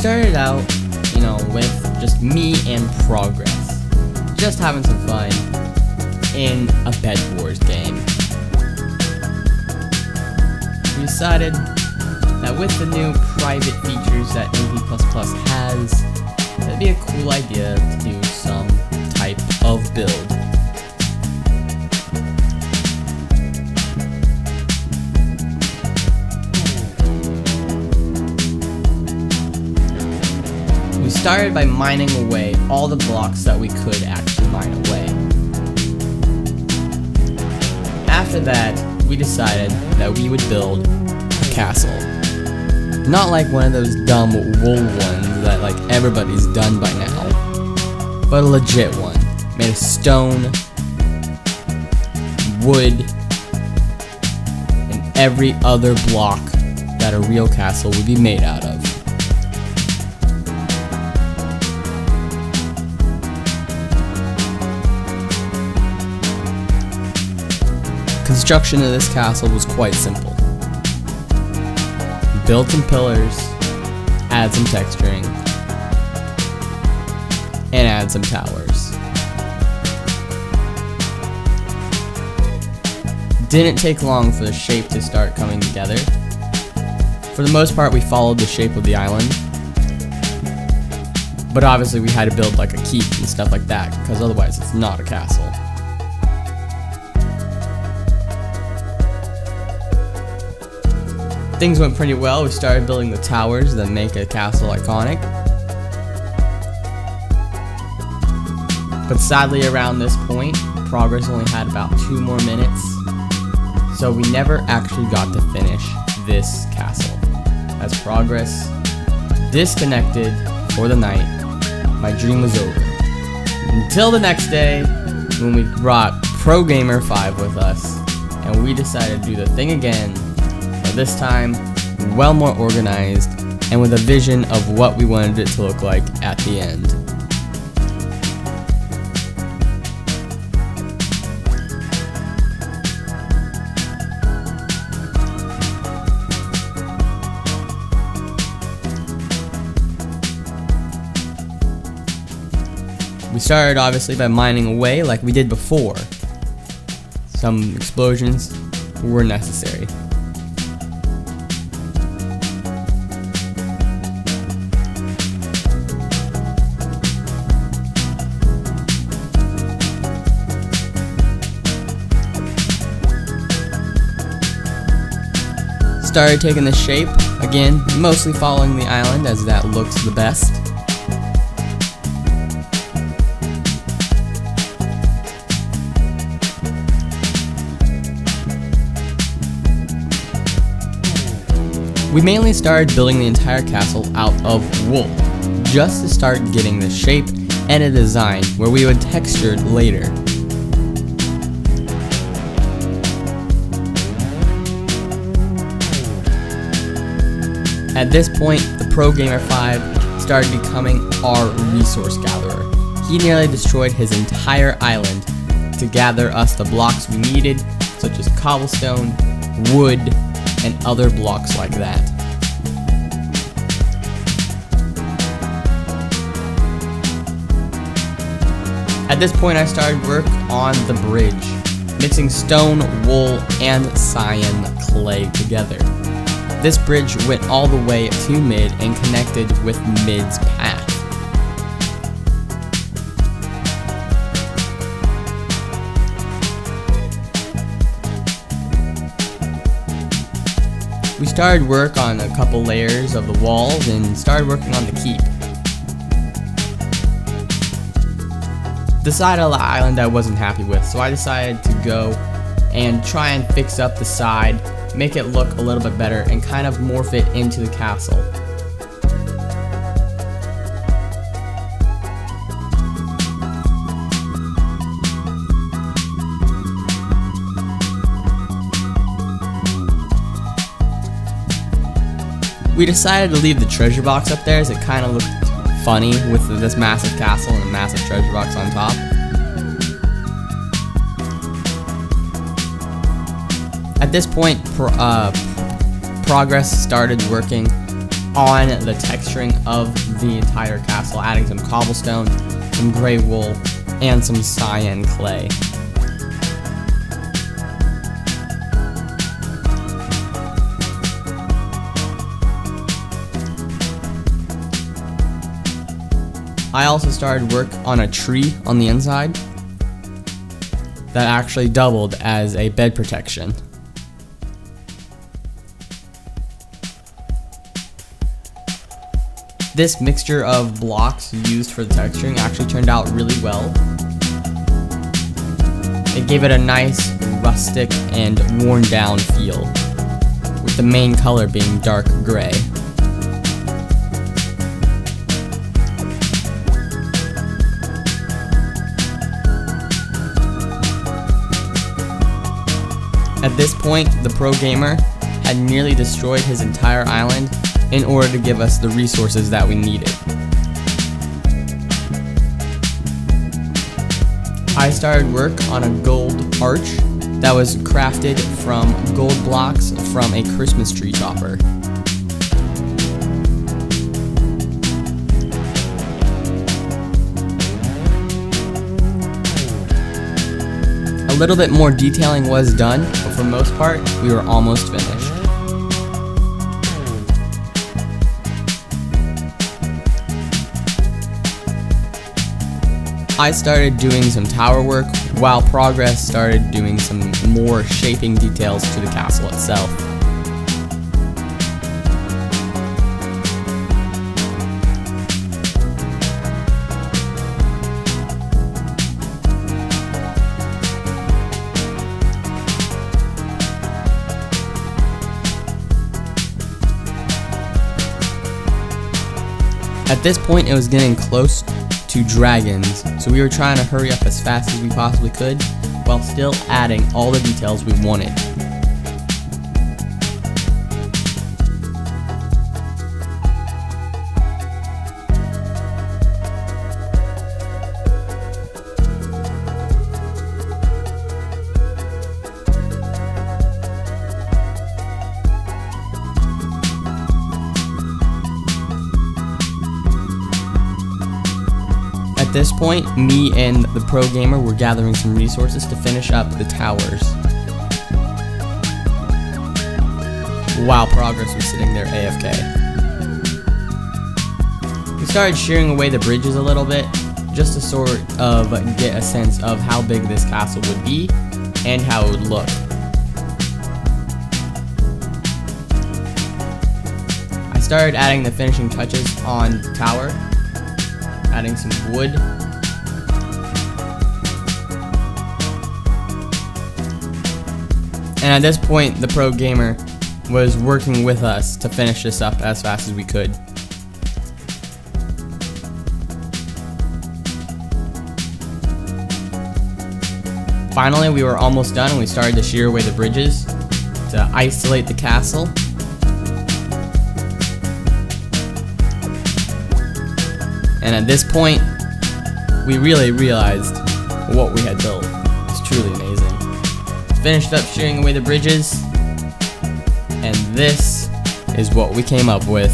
started out, with just me and Progress, just having some fun in a Bed Wars game. We decided that with the new private features that MV++ has, it'd be a cool idea to do some type of build. We started by mining away all the blocks that we could actually mine away. After that, we decided that we would build a castle. Not like one of those dumb wool ones that like everybody's done by now, but a legit one, made of stone, wood, and every other block that a real castle would be made out of. Construction of this castle was quite simple. Build some pillars, add some texturing, and add some towers. Didn't take long for the shape to start coming together. For the most part, we followed the shape of the island, but obviously we had to build like a keep and stuff like that, because otherwise it's not a castle. Things went pretty well. We started building the towers that make a castle iconic. But sadly, around this point, Progress only had about 2 more minutes, so we never actually got to finish this castle. As Progress disconnected for the night, my dream was over. Until the next day, when we brought ProGamer5 with us, and we decided to do the thing again. This time, well more organized, and with a vision of what we wanted it to look like at the end. We started obviously by mining away like we did before. Some explosions were necessary. Started taking the shape, again, mostly following the island as that looks the best. We mainly started building the entire castle out of wool, just to start getting the shape and a design where we would texture it later. At this point, the ProGamer5 started becoming our resource gatherer. He nearly destroyed his entire island to gather us the blocks we needed, such as cobblestone, wood, and other blocks like that. At this point, I started work on the bridge, mixing stone, wool, and cyan clay together. This bridge went all the way to Mid and connected with Mid's path. We started work on a couple layers of the walls and started working on the keep. The side of the island I wasn't happy with, so I decided to go and try and fix up the side, make it look a little bit better, and kind of morph it into the castle. We decided to leave the treasure box up there as it kind of looked funny with this massive castle and a massive treasure box on top. At this point, Progress started working on the texturing of the entire castle, adding some cobblestone, some gray wool, and some cyan clay. I also started work on a tree on the inside that actually doubled as a bed protection. This mixture of blocks used for the texturing actually turned out really well. It gave it a nice rustic and worn down feel, with the main color being dark gray. At this point, the pro gamer had nearly destroyed his entire island in order to give us the resources that we needed. I started work on a gold arch that was crafted from gold blocks from a Christmas tree topper. A little bit more detailing was done, but for the most part, we were almost finished. I started doing some tower work, while Progress started doing some more shaping details to the castle itself. At this point, it was getting close to dragons, so we were trying to hurry up as fast as we possibly could, while still adding all the details we wanted. At this point, me and the pro gamer were gathering some resources to finish up the towers, while Progress was sitting there AFK. We started shearing away the bridges a little bit, just to sort of get a sense of how big this castle would be and how it would look. I started adding the finishing touches on the tower, adding some wood. And at this point, the pro gamer was working with us to finish this up as fast as we could. Finally, we were almost done and we started to shear away the bridges to isolate the castle. And at this point, we really realized what we had built. It's truly amazing. Finished up shearing away the bridges, and this is what we came up with.